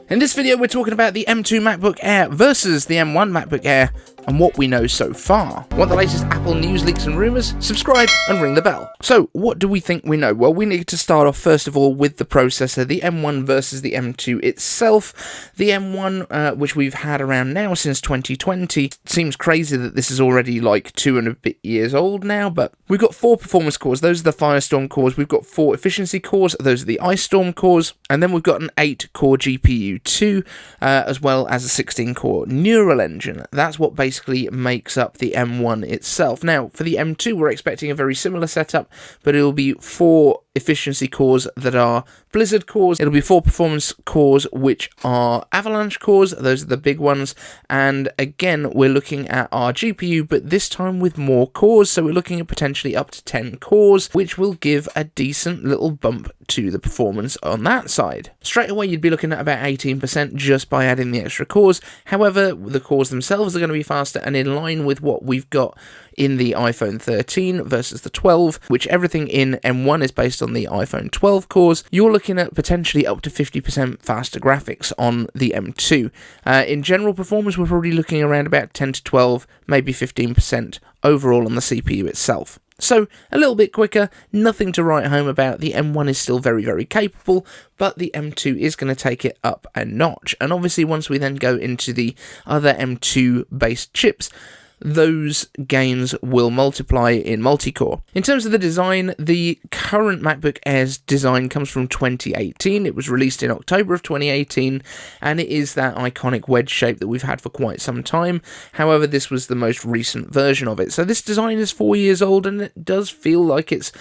In this video, we're talking about the M2 MacBook Air versus the M1 MacBook Air and what we know so far. Want the latest Apple news, leaks and rumours? Subscribe and ring the bell. So, what do we think we know? Well, we need to start off first of all with the processor, the M1 versus the M2 itself. The M1, which we've had around now since 2020, seems crazy that this is already like 2 and a bit years old now, but we've got 4 performance cores. Those are the Firestorm cores. We've got 4 efficiency cores. Those are the Ice Storm cores. And then we've got an 8-core GPU too, as well as a 16-core neural engine. That's what basically makes up the M1 itself. Now, for the M2, we're expecting a very similar setup, but it'll be 4 efficiency cores that are Blizzard cores. It'll be 4 performance cores, which are Avalanche cores. Those are the big ones. And again, we're looking at our GPU, but this time with more cores. So we're looking at potentially up to 10 cores, which will give a decent little bump to the performance on that side. Straight away, you'd be looking at about 18% just by adding the extra cores. However, the cores themselves are going to be faster and in line with what we've got in the iPhone 13 versus the 12, which everything in M1 is based on the iPhone 12 cores. You're looking at potentially up to 50% faster graphics on the M2. In general performance, we're probably looking around about 10 to 12, maybe 15% overall on the CPU itself. So, a little bit quicker, nothing to write home about. The M1 is still very, very capable, but the M2 is going to take it up a notch. And obviously, once we then go into the other M2-based chips, those gains will multiply in multi-core. In terms of the design, the current MacBook Air's design comes from 2018. It was released in October of 2018, and it is that iconic wedge shape that we've had for quite some time. However, this was the most recent version of it. So this design is 4 years old, and it does feel like it's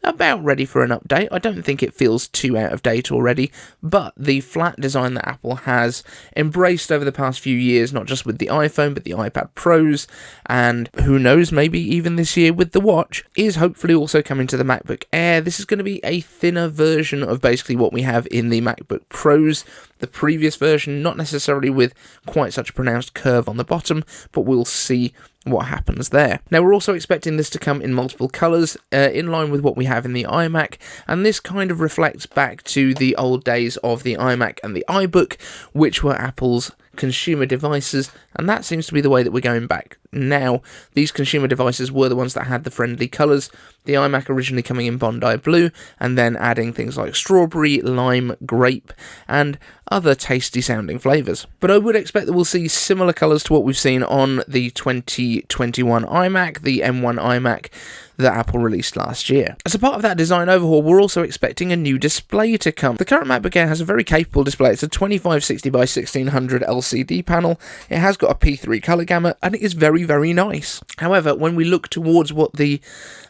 about ready for an update. I don't think it feels too out of date already, but the flat design that Apple has embraced over the past few years, not just with the iPhone, but the iPad Pros, and who knows, maybe even this year with the watch, is hopefully also coming to the MacBook Air. This is going to be a thinner version of basically what we have in the MacBook Pros, the previous version, not necessarily with quite such a pronounced curve on the bottom, but we'll see what happens there. Now, we're also expecting this to come in multiple colours, in line with what we have in the iMac, and this kind of reflects back to the old days of the iMac and the iBook, which were Apple's consumer devices, and that seems to be the way that we're going back now. These consumer devices were the ones that had the friendly colours, the iMac originally coming in Bondi Blue, and then adding things like strawberry, lime, grape, and other tasty sounding flavours. But I would expect that we'll see similar colours to what we've seen on the 2021 iMac, the M1 iMac that Apple released last year. As a part of that design overhaul, we're also expecting a new display to come. The current MacBook Air has a very capable display. It's a 2560 by 1600 LCD panel. It has got a P3 colour gamut, and it is very, very nice. However, when we look towards what the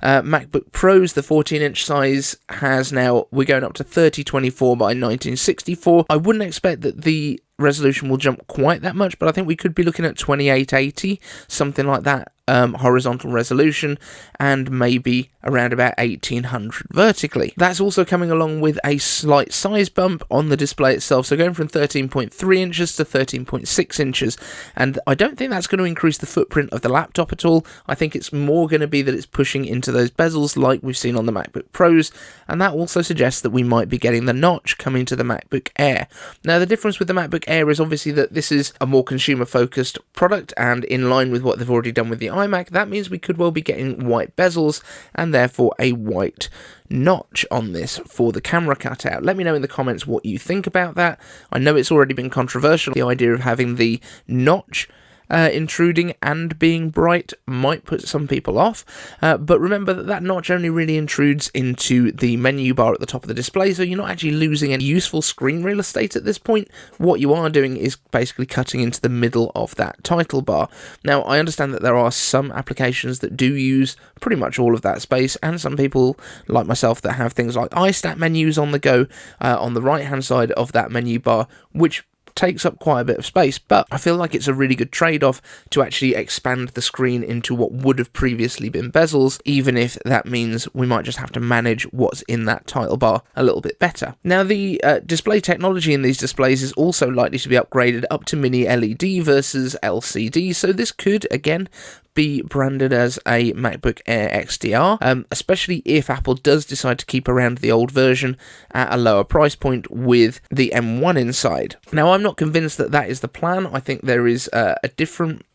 MacBook Pros, the 14-inch size, has now, we're going up to 3024 by 1964. I wouldn't expect that the resolution will jump quite that much, but I think we could be looking at 2880, something like that, horizontal resolution, and maybe around about 1800 vertically. That's also coming along with a slight size bump on the display itself, so going from 13.3 inches to 13.6 inches, and I don't think that's going to increase the footprint of the laptop at all. I think it's more going to be that it's pushing into those bezels like we've seen on the MacBook Pros, and that also suggests that we might be getting the notch coming to the MacBook Air. Now, the difference with the MacBook Air is obviously that this is a more consumer-focused product, and in line with what they've already done with the iMac, that means we could well be getting white bezels, and therefore a white notch on this for the camera cutout. Let me know in the comments what you think about that. I know it's already been controversial. The idea of having the notch intruding and being bright might put some people off, but remember that that notch only really intrudes into the menu bar at the top of the display, so you're not actually losing any useful screen real estate at this point. What you are doing is basically cutting into the middle of that title bar. Now, I understand that there are some applications that do use pretty much all of that space, and some people, like myself, that have things like iStat menus on the go on the right hand side of that menu bar, which takes up quite a bit of space, but I feel like it's a really good trade-off to actually expand the screen into what would have previously been bezels, even if that means we might just have to manage what's in that title bar a little bit better. Now, the display technology in these displays is also likely to be upgraded up to mini LED versus LCD, so this could, again, be branded as a MacBook Air XDR, especially if Apple does decide to keep around the old version at a lower price point with the M1 inside. Now, I'm not convinced that that is the plan. I think there is a different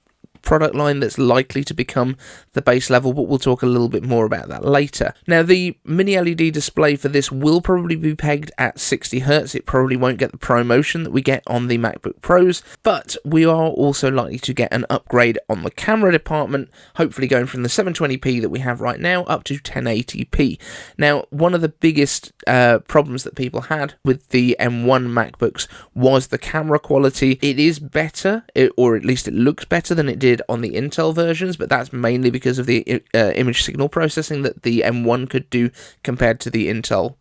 product line that's likely to become the base level, but we'll talk a little bit more about that later. Now, the mini LED display for this will probably be pegged at 60 Hz. It probably won't get the ProMotion that we get on the MacBook Pros, but we are also likely to get an upgrade on the camera department, hopefully going from the 720p that we have right now up to 1080p. Now, one of the biggest problems that people had with the M1 MacBooks was the camera quality. It is better, or at least it looks better than it did on the Intel versions, but that's mainly because of the image signal processing that the M1 could do compared to the Intel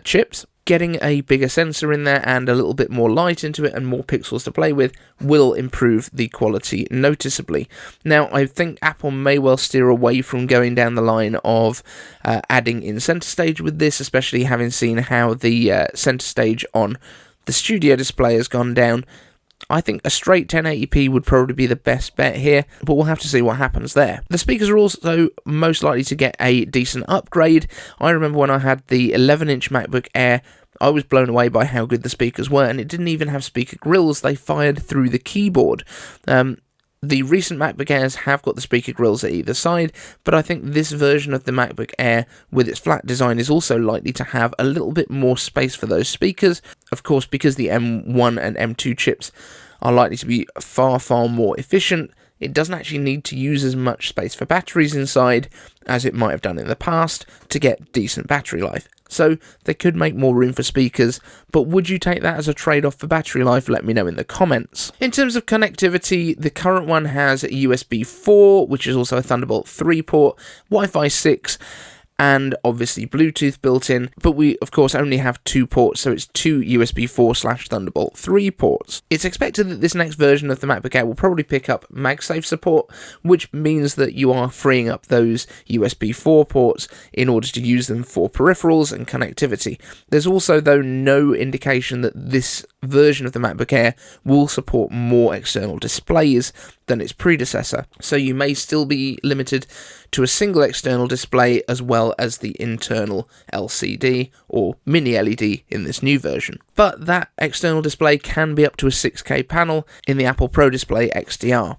chips. Getting a bigger sensor in there and a little bit more light into it and more pixels to play with will improve the quality noticeably. Now, I think Apple may well steer away from going down the line of adding in center stage with this, especially having seen how the center stage on the studio display has gone down. I think a straight 1080p would probably be the best bet here, but we'll have to see what happens there. The speakers are also most likely to get a decent upgrade. I remember when I had the 11-inch MacBook Air, I was blown away by how good the speakers were, and it didn't even have speaker grills. They fired through the keyboard. The recent MacBook Airs have got the speaker grills at either side, but I think this version of the MacBook Air with its flat design is also likely to have a little bit more space for those speakers. Of course, because the M1 and M2 chips are likely to be far, far more efficient, it doesn't actually need to use as much space for batteries inside as it might have done in the past to get decent battery life. So they could make more room for speakers, but would you take that as a trade-off for battery life? Let me know in the comments. In terms of connectivity, the current one has USB 4, which is also a Thunderbolt 3 port, Wi-Fi 6, and obviously Bluetooth built in, but we of course only have 2 ports, so it's 2 USB 4/Thunderbolt 3 ports. It's expected that this next version of the MacBook Air will probably pick up MagSafe support, which means that you are freeing up those USB 4 ports in order to use them for peripherals and connectivity. There's also, though, no indication that this version of the MacBook Air will support more external displays than its predecessor, so you may still be limited to a single external display as well as the internal LCD or mini LED in this new version. But that external display can be up to a 6K panel in the Apple Pro Display XDR.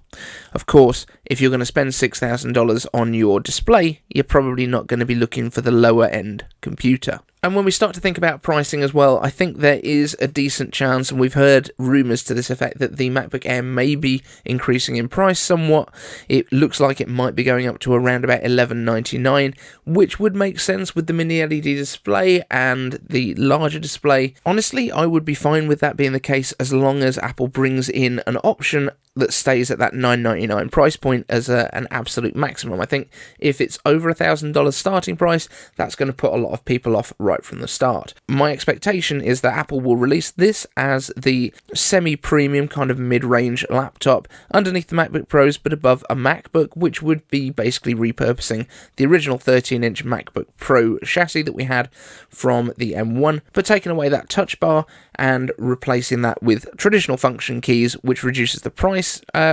Of course, if you're going to spend $6,000 on your display, you're probably not going to be looking for the lower end computer. And when we start to think about pricing as well, I think there is a decent chance, and we've heard rumours to this effect, that the MacBook Air may be increasing in price somewhat. It looks like it might be going up to around about $11.99, which would make sense with the mini LED display and the larger display. Honestly, I would be fine with that being the case as long as Apple brings in an option that stays at that $999 price point as an absolute maximum. I think if it's over $1,000 starting price, that's going to put a lot of people off right from the start. My expectation is that Apple will release this as the semi-premium kind of mid-range laptop underneath the MacBook Pros, but above a MacBook, which would be basically repurposing the original 13-inch MacBook Pro chassis that we had from the M1, but taking away that touch bar and replacing that with traditional function keys, which reduces the price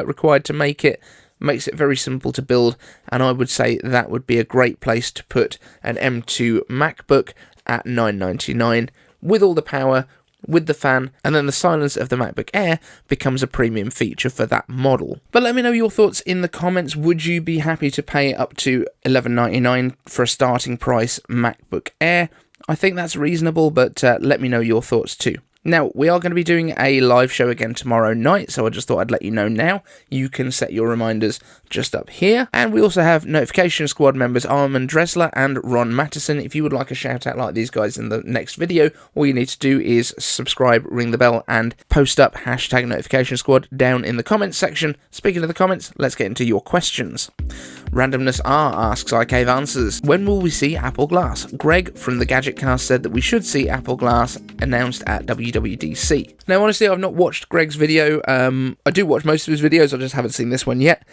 required to make it, makes it very simple to build, and I would say that would be a great place to put an M2 MacBook at $999 with all the power, with the fan, and then the silence of the MacBook Air becomes a premium feature for that model. But let me know your thoughts in the comments. Would you be happy to pay up to $11.99 for a starting price MacBook Air? I think that's reasonable, but let me know your thoughts too. Now, we are going to be doing a live show again tomorrow night, so I just thought I'd let you know now. You can set your reminders just up here. And we also have Notification Squad members Armin, Dressler, and Mattson. If you would like a shout out like these guys in the next video, all you need to do is subscribe, ring the bell, and post up hashtag Notification Squad down in the comments section. Speaking of the comments, let's get into your questions. Randomness R asks, I gave answers. When will we see Apple Glass? Greg from the Gadget Cast said that we should see Apple Glass announced at WWDC. Now, honestly, I've not watched Greg's video. I do watch most of his videos, I just haven't seen this one yet.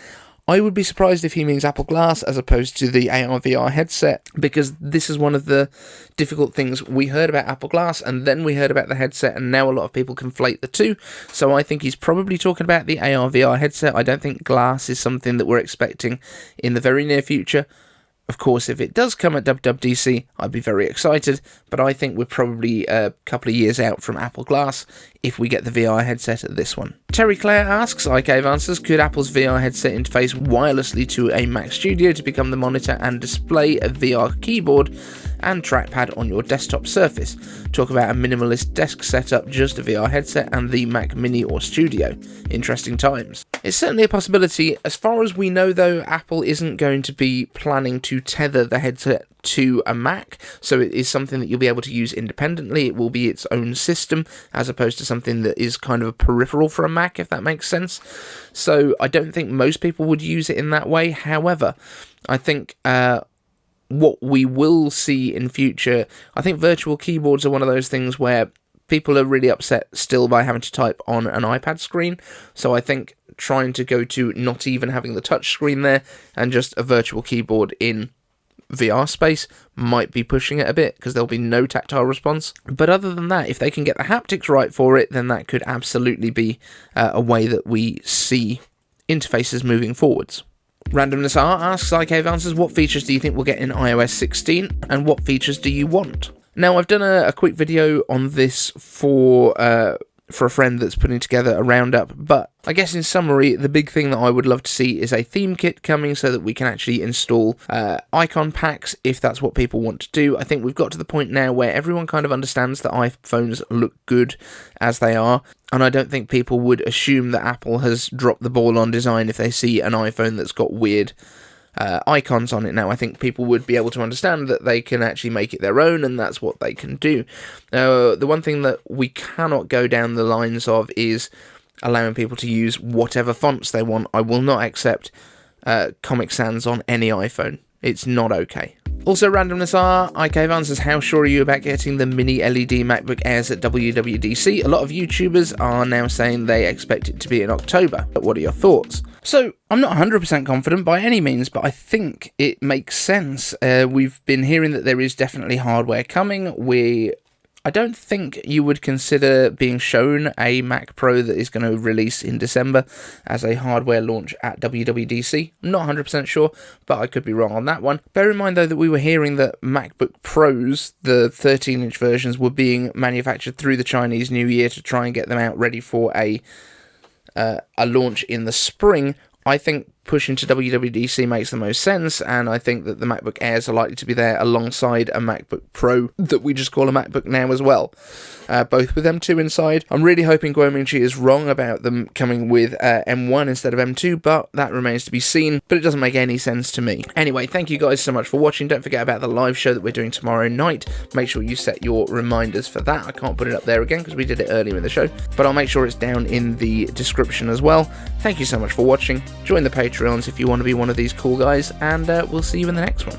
I would be surprised if he means Apple Glass as opposed to the AR VR headset, because this is one of the difficult things. We heard about Apple Glass, and then we heard about the headset, and now a lot of people conflate the two. So I think he's probably talking about the AR VR headset. I don't think Glass is something that we're expecting in the very near future. Of course, if it does come at WWDC, I'd be very excited, but I think we're probably a couple of years out from Apple Glass if we get the VR headset at this one. Terry Clair asks, I gave answers, could Apple's VR headset interface wirelessly to a Mac Studio to become the monitor and display a VR keyboard and trackpad on your desktop surface? Talk about a minimalist desk setup, just a VR headset and the Mac Mini or Studio. Interesting times. It's certainly a possibility. As far as we know though, Apple isn't going to be planning to tether the headset to a Mac, so it is something that you'll be able to use independently. It will be its own system, as opposed to something that is kind of a peripheral for a Mac, if that makes sense. So I don't think most people would use it in that way. However, I think what we will see in future, I think virtual keyboards are one of those things where people are really upset still by having to type on an iPad screen. So I think trying to go to not even having the touch screen there and just a virtual keyboard in VR space might be pushing it a bit, because there'll be no tactile response. But other than that, if they can get the haptics right for it, then that could absolutely be a way that we see interfaces moving forwards. Randomness R asks, I gave answers, what features do you think we'll get in iOS 16 and what features do you want? Now, I've done a quick video on this for a friend that's putting together a roundup, but I guess in summary, the big thing that I would love to see is a theme kit coming so that we can actually install icon packs if that's what people want to do. I think we've got to the point now where everyone kind of understands that iPhones look good as they are, and I don't think people would assume that Apple has dropped the ball on design if they see an iPhone that's got weird icons on it now. I think people would be able to understand that they can actually make it their own, and that's what they can do. The one thing that we cannot go down the lines of is allowing people to use whatever fonts they want. I will not accept Comic Sans on any iPhone. It's not okay. Also, Randomness R, I gave answers, how sure are you about getting the mini LED MacBook Airs at WWDC? A lot of YouTubers are now saying they expect it to be in October. But what are your thoughts? So, I'm not 100% confident by any means, but I think it makes sense. We've been hearing that there is definitely hardware coming. I don't think you would consider being shown a Mac Pro that is going to release in December as a hardware launch at WWDC. I'm not 100% sure, but I could be wrong on that one. Bear in mind, though, that we were hearing that MacBook Pros, the 13-inch versions, were being manufactured through the Chinese New Year to try and get them out ready for a launch in the spring. I think pushing to WWDC makes the most sense, and I think that the MacBook Airs are likely to be there alongside a MacBook Pro that we just call a MacBook now as well, both with M2 inside. I'm really hoping Guominchi is wrong about them coming with M1 instead of M2, but that remains to be seen, but it doesn't make any sense to me. Anyway, thank you guys so much for watching. Don't forget about the live show that we're doing tomorrow night. Make sure you set your reminders for that. I can't put it up there again because we did it earlier in the show, but I'll make sure it's down in the description as well. Thank you so much for watching. Join the Patreons if you want to be one of these cool guys, and we'll see you in the next one.